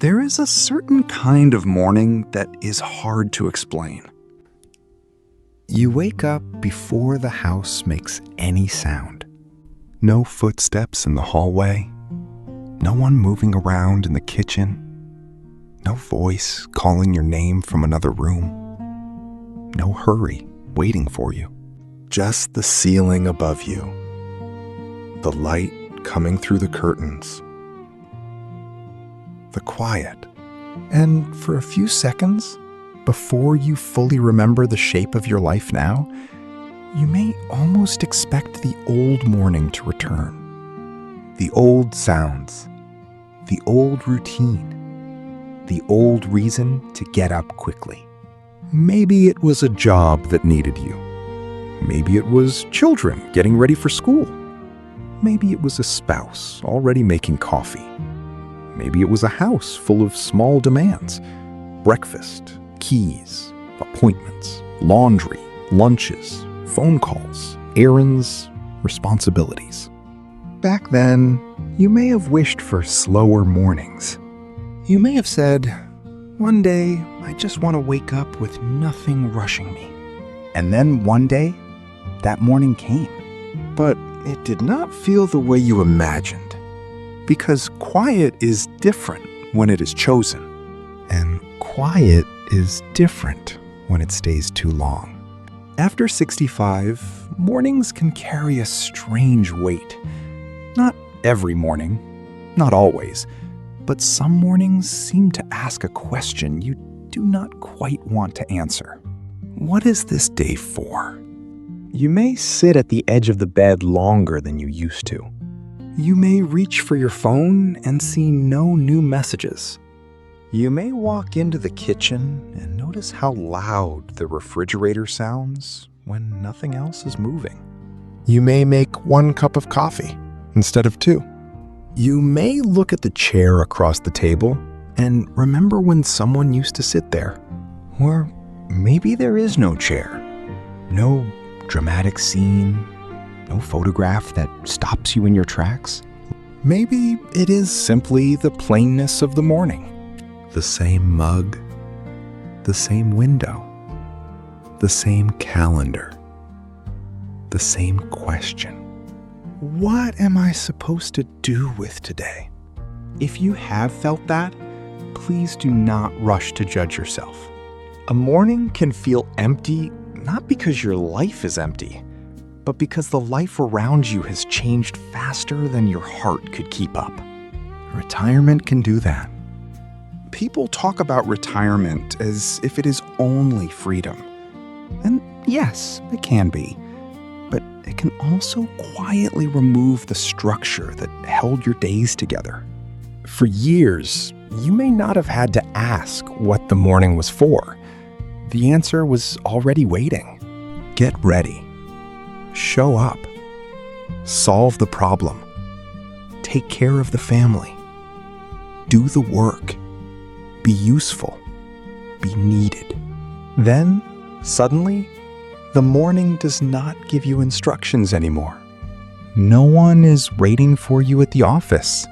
There is a certain kind of morning that is hard to explain. You wake up before the house makes any sound. No footsteps in the hallway. No one moving around in the kitchen. No voice calling your name from another room. No hurry waiting for you. Just the ceiling above you. The light coming through the curtains. The quiet. And for a few seconds, before you fully remember the shape of your life now, you may almost expect the old morning to return. The old sounds. The old routine. The old reason to get up quickly. Maybe it was a job that needed you. Maybe it was children getting ready for school. Maybe it was a spouse already making coffee. Maybe it was a house full of small demands. Breakfast, keys, appointments, laundry, lunches, phone calls, errands, responsibilities. Back then, you may have wished for slower mornings. You may have said, "One day, I just want to wake up with nothing rushing me." And then one day, that morning came. But it did not feel the way you imagined. Because quiet is different when it is chosen. And quiet is different when it stays too long. After 65, mornings can carry a strange weight. Not every morning, not always, but some mornings seem to ask a question you do not quite want to answer. What is this day for? You may sit at the edge of the bed longer than you used to. You may reach for your phone and see no new messages. You may walk into the kitchen and notice how loud the refrigerator sounds when nothing else is moving. You may make 1 cup of coffee instead of 2. You may look at the chair across the table and remember when someone used to sit there. Or maybe there is no chair, no dramatic scene, no photograph that stops you in your tracks. Maybe it is simply the plainness of the morning. The same mug, the same window, the same calendar, the same question. What am I supposed to do with today? If you have felt that, please do not rush to judge yourself. A morning can feel empty, not because your life is empty, but because the life around you has changed faster than your heart could keep up. Retirement can do that. People talk about retirement as if it is only freedom. And yes, it can be. But it can also quietly remove the structure that held your days together. For years, you may not have had to ask what the morning was for. The answer was already waiting. Get ready. Show up. Solve the problem. Take care of the family. Do the work. Be useful. Be needed. Then, suddenly, the morning does not give you instructions anymore. No one is waiting for you at the office.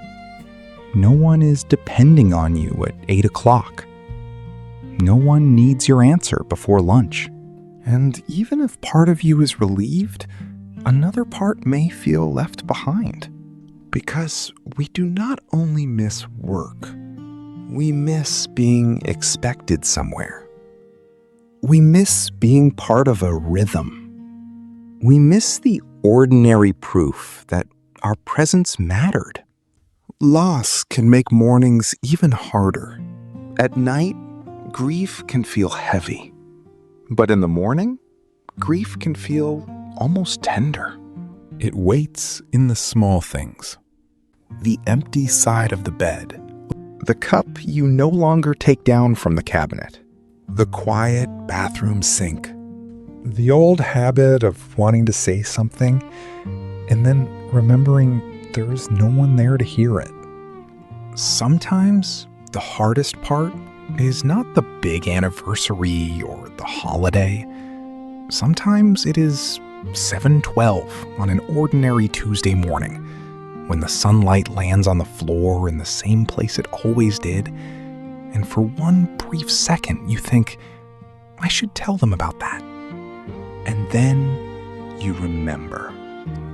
No one is depending on you at 8 o'clock. No one needs your answer before lunch. And even if part of you is relieved, another part may feel left behind. Because we do not only miss work, we miss being expected somewhere. We miss being part of a rhythm. We miss the ordinary proof that our presence mattered. Loss can make mornings even harder. At night, grief can feel heavy. But in the morning, grief can feel almost tender. It waits in the small things. The empty side of the bed. The cup you no longer take down from the cabinet. The quiet bathroom sink. The old habit of wanting to say something and then remembering there is no one there to hear it. Sometimes the hardest part is not the big anniversary or the holiday. Sometimes it is 7:12 on an ordinary Tuesday morning, when the sunlight lands on the floor in the same place it always did, And for one brief second, you think, I should tell them about that. And then you remember.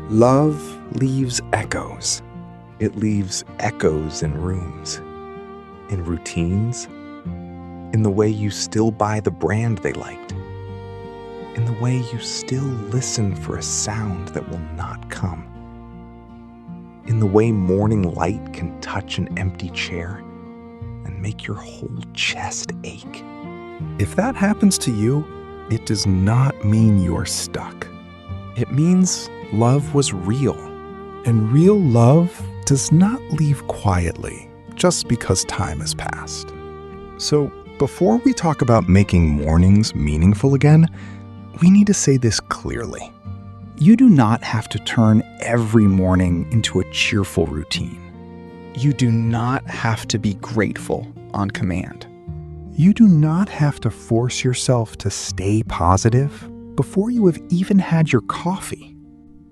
Love leaves echoes. It leaves echoes in rooms, in routines, in the way you still buy the brand they liked, in the way you still listen for a sound that will not come, in the way morning light can touch an empty chair and make your whole chest ache. If that happens to you, it does not mean you're stuck. It means love was real. And real love does not leave quietly just because time has passed. So before we talk about making mornings meaningful again, we need to say this clearly. You do not have to turn every morning into a cheerful routine. You do not have to be grateful on command. You do not have to force yourself to stay positive before you have even had your coffee.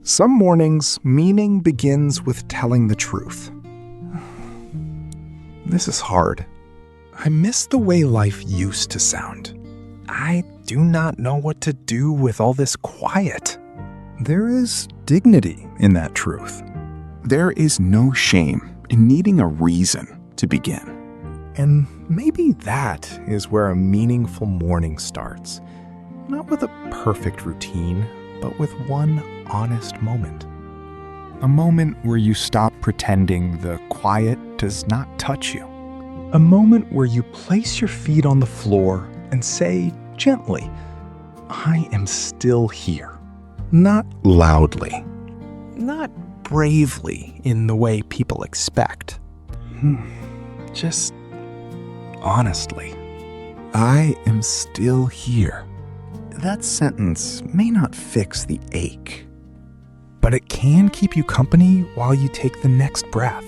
Some mornings, meaning begins with telling the truth. This is hard. I miss the way life used to sound. I do not know what to do with all this quiet. There is dignity in that truth. There is no shame in needing a reason to begin. And maybe that is where a meaningful morning starts. Not with a perfect routine, but with one honest moment. A moment where you stop pretending the quiet does not touch you. A moment where you place your feet on the floor and say gently, I am still here. Not loudly. Not bravely in the way people expect. Just honestly. I am still here. That sentence may not fix the ache, but it can keep you company while you take the next breath.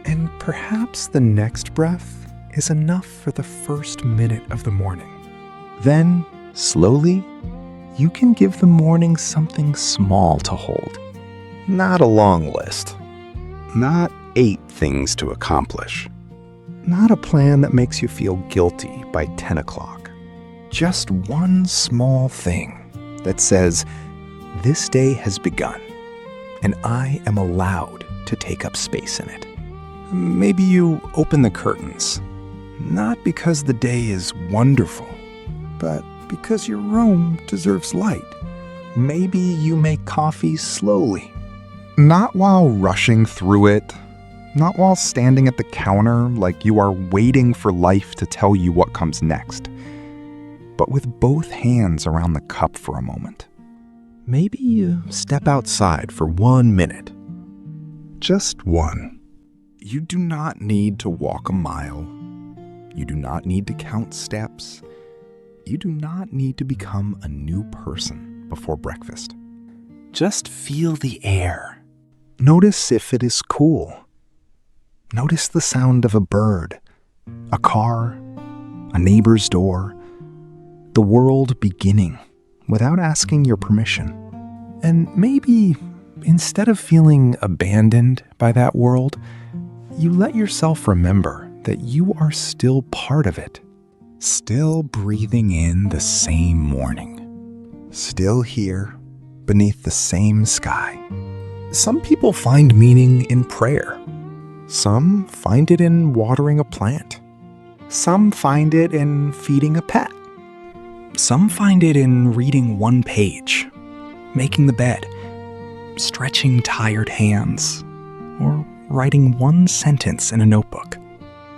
And perhaps the next breath is enough for the first minute of the morning. Then, slowly, you can give the morning something small to hold. Not a long list. Not 8 things to accomplish. Not a plan that makes you feel guilty by 10 o'clock. Just one small thing that says, this day has begun, and I am allowed to take up space in it. Maybe you open the curtains, not because the day is wonderful, but because your room deserves light. Maybe you make coffee slowly, not while rushing through it, not while standing at the counter like you are waiting for life to tell you what comes next, but with both hands around the cup for a moment. Maybe you step outside for 1 minute. Just one. You do not need to walk a mile. You do not need to count steps. You do not need to become a new person before breakfast. Just feel the air. Notice if it is cool. Notice the sound of a bird, a car, a neighbor's door, the world beginning without asking your permission. And maybe instead of feeling abandoned by that world, you let yourself remember that you are still part of it, still breathing in the same morning, still here beneath the same sky. Some people find meaning in prayer. Some find it in watering a plant. Some find it in feeding a pet. Some find it in reading one page, making the bed, stretching tired hands, or writing one sentence in a notebook.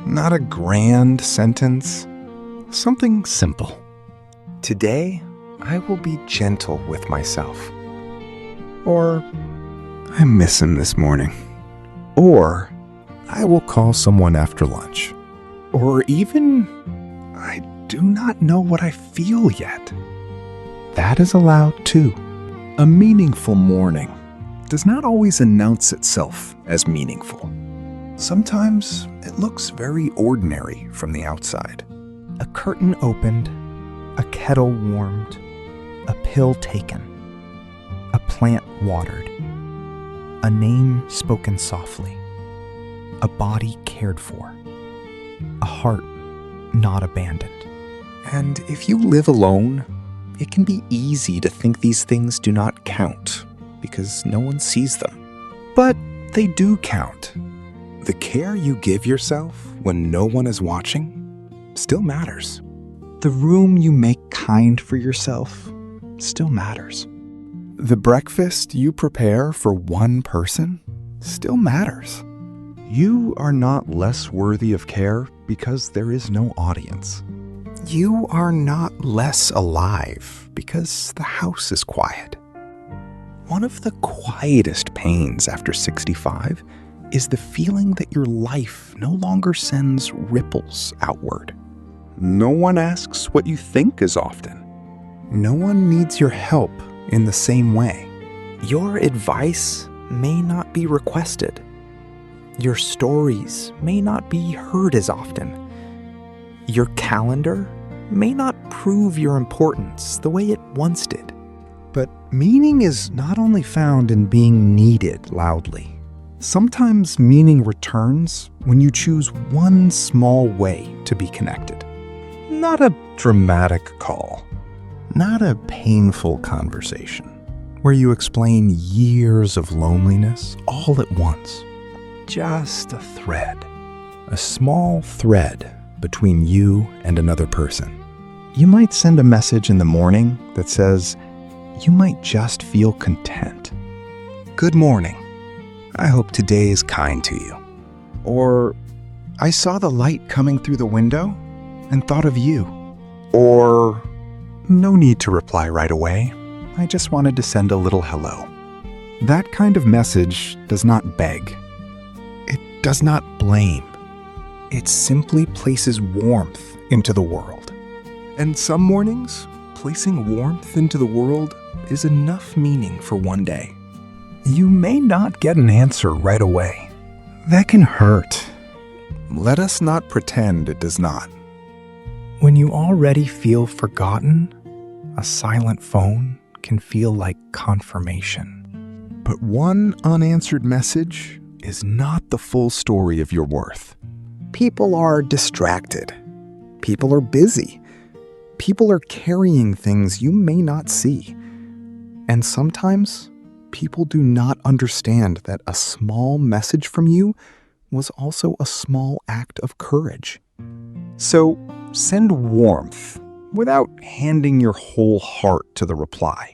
Not a grand sentence, something simple. Today, I will be gentle with myself. Or, I miss him this morning. Or, I will call someone after lunch. Or even, I do not know what I feel yet. That is allowed too. A meaningful morning does not always announce itself as meaningful. Sometimes it looks very ordinary from the outside. A curtain opened, a kettle warmed, a pill taken, a plant watered, a name spoken softly, a body cared for, a heart not abandoned. And if you live alone, it can be easy to think these things do not count because no one sees them. But they do count. The care you give yourself when no one is watching still matters. The room you make kind for yourself still matters. The breakfast you prepare for one person still matters. You are not less worthy of care because there is no audience. You are not less alive because the house is quiet. One of the quietest pains after 65 is the feeling that your life no longer sends ripples outward. No one asks what you think as often. No one needs your help in the same way. Your advice may not be requested. Your stories may not be heard as often. Your calendar may not prove your importance the way it once did. But meaning is not only found in being needed loudly. Sometimes meaning returns when you choose one small way to be connected. Not a dramatic call, not a painful conversation where you explain years of loneliness all at once. Just a thread, a small thread between you and another person. You might send a message in the morning that says, you might just feel content. Good morning. I hope today is kind to you. Or, I saw the light coming through the window and thought of you. Or, no need to reply right away. I just wanted to send a little hello. That kind of message does not beg. It does not blame. It simply places warmth into the world. And some mornings, placing warmth into the world is enough meaning for one day. You may not get an answer right away. That can hurt. Let us not pretend it does not. When you already feel forgotten, a silent phone can feel like confirmation. But one unanswered message is not the full story of your worth. People are distracted. People are busy. People are carrying things you may not see. And sometimes, people do not understand that a small message from you was also a small act of courage. So, send warmth without handing your whole heart to the reply.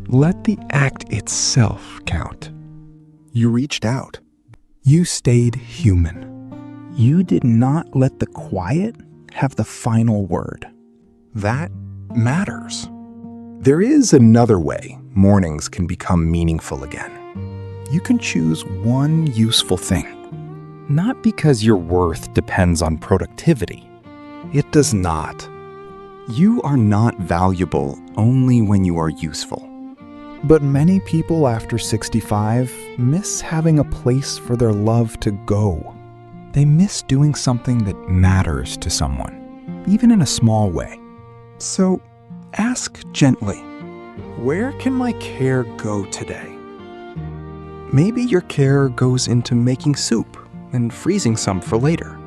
Let the act itself count. You reached out. You stayed human. You did not let the quiet have the final word. That matters. There is another way mornings can become meaningful again. You can choose one useful thing. Not because your worth depends on productivity. It does not. You are not valuable only when you are useful. But many people after 65 miss having a place for their love to go. They miss doing something that matters to someone, even in a small way. So ask gently, where can my care go today? Maybe your care goes into making soup and freezing some for later.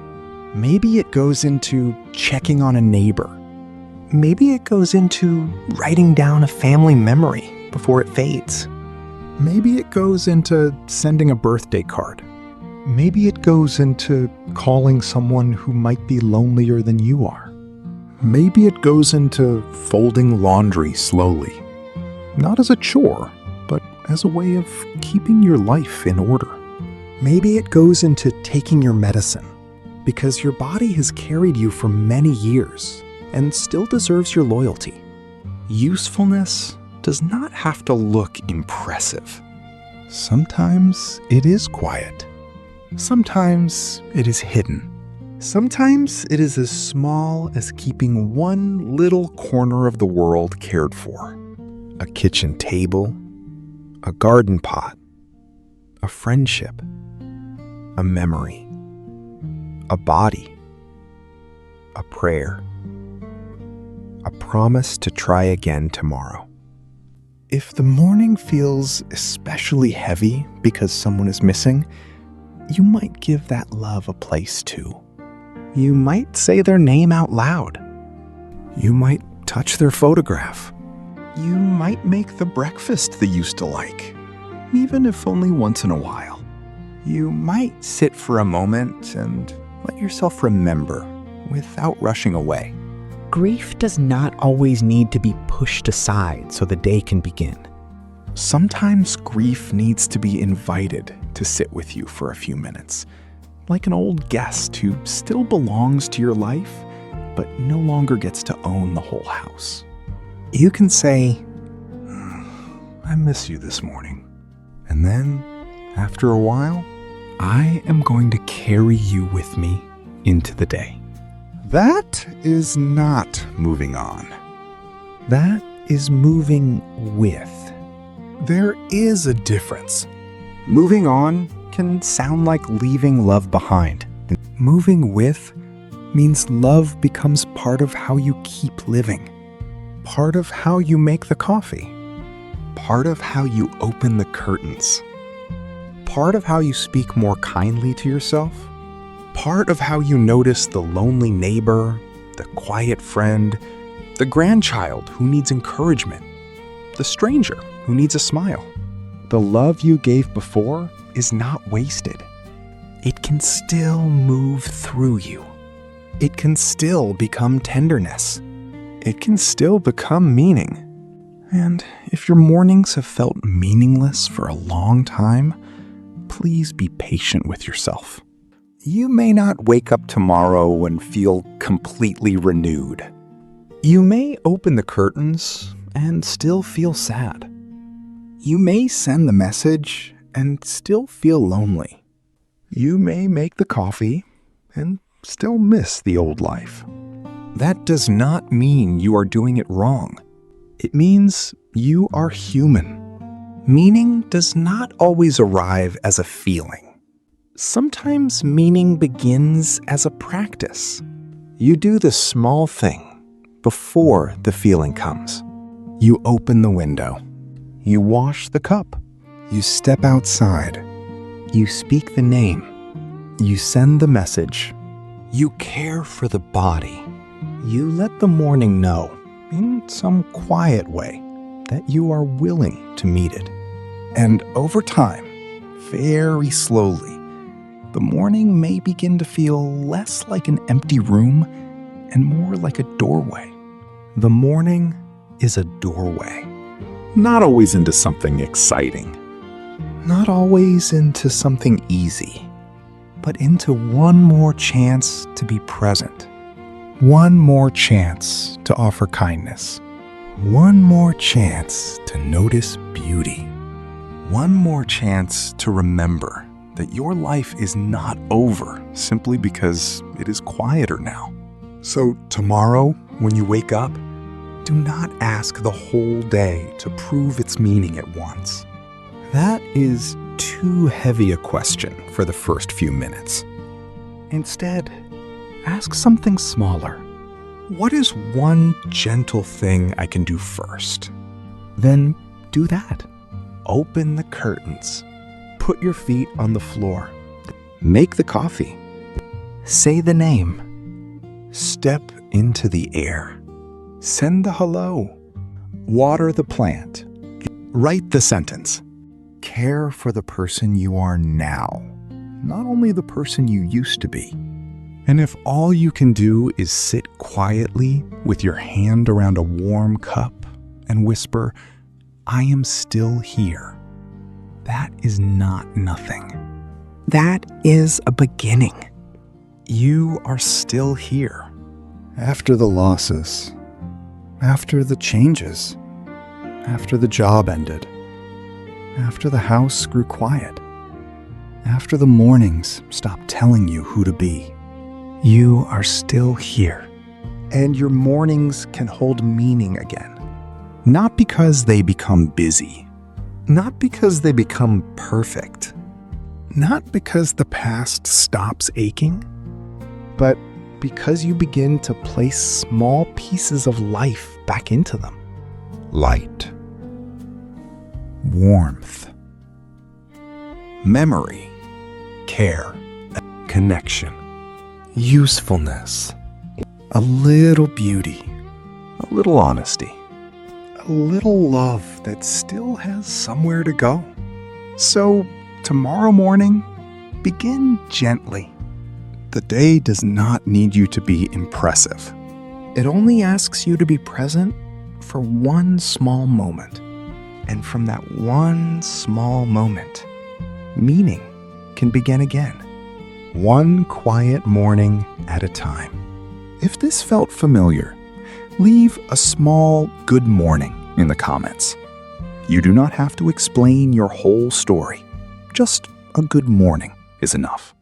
Maybe it goes into checking on a neighbor. Maybe it goes into writing down a family memory before it fades. Maybe it goes into sending a birthday card. Maybe it goes into calling someone who might be lonelier than you are. Maybe it goes into folding laundry slowly. Not as a chore, but as a way of keeping your life in order. Maybe it goes into taking your medicine, because your body has carried you for many years and still deserves your loyalty. Usefulness does not have to look impressive. Sometimes it is quiet. Sometimes it is hidden. Sometimes it is as small as keeping one little corner of the world cared for. A kitchen table, a garden pot, a friendship, a memory, a body, a prayer, a promise to try again tomorrow. If the morning feels especially heavy because someone is missing, you might give that love a place too. You might say their name out loud. You might touch their photograph. You might make the breakfast they used to like, even if only once in a while. You might sit for a moment and let yourself remember without rushing away. Grief does not always need to be pushed aside so the day can begin. Sometimes grief needs to be invited to sit with you for a few minutes, like an old guest who still belongs to your life, but no longer gets to own the whole house. You can say, I miss you this morning. And then, after a while, I am going to carry you with me into the day. That is not moving on. That is moving with. There is a difference. Moving on can sound like leaving love behind. Moving with means love becomes part of how you keep living, part of how you make the coffee, part of how you open the curtains, part of how you speak more kindly to yourself, part of how you notice the lonely neighbor, the quiet friend, the grandchild who needs encouragement, the stranger who needs a smile. The love you gave before is not wasted. It can still move through you. It can still become tenderness. It can still become meaning. And if your mornings have felt meaningless for a long time, please be patient with yourself. You may not wake up tomorrow and feel completely renewed. You may open the curtains and still feel sad. You may send the message and still feel lonely. You may make the coffee and still miss the old life. That does not mean you are doing it wrong. It means you are human. Meaning does not always arrive as a feeling. Sometimes meaning begins as a practice. You do the small thing before the feeling comes. You open the window. You wash the cup. You step outside. You speak the name. You send the message. You care for the body. You let the morning know, in some quiet way, that you are willing to meet it. And over time, very slowly, the morning may begin to feel less like an empty room and more like a doorway. The morning is a doorway. Not always into something exciting. Not always into something easy. But into one more chance to be present. One more chance to offer kindness. One more chance to notice beauty. One more chance to remember that your life is not over simply because it is quieter now. So tomorrow, when you wake up, do not ask the whole day to prove its meaning at once. That is too heavy a question for the first few minutes. Instead, ask something smaller. What is one gentle thing I can do first? Then do that. Open the curtains. Put your feet on the floor. Make the coffee. Say the name. Step into the air. Send the hello. Water the plant. Write the sentence. Care for the person you are now, not only the person you used to be. And if all you can do is sit quietly with your hand around a warm cup and whisper, I am still here, that is not nothing. That is a beginning. You are still here. After the losses, after the changes, after the job ended, after the house grew quiet, after the mornings stopped telling you who to be, you are still here. And your mornings can hold meaning again. Not because they become busy, not because they become perfect, not because the past stops aching, but because you begin to place small pieces of life back into them. Light. Warmth, memory, care, connection. usefulness, a little beauty, a little honesty, a little love that still has somewhere to go. So, tomorrow morning, begin gently. The day does not need you to be impressive. It only asks you to be present for one small moment. And from that one small moment, meaning can begin again. One quiet morning at a time. If this felt familiar, leave a small good morning in the comments. You do not have to explain your whole story. Just a good morning is enough.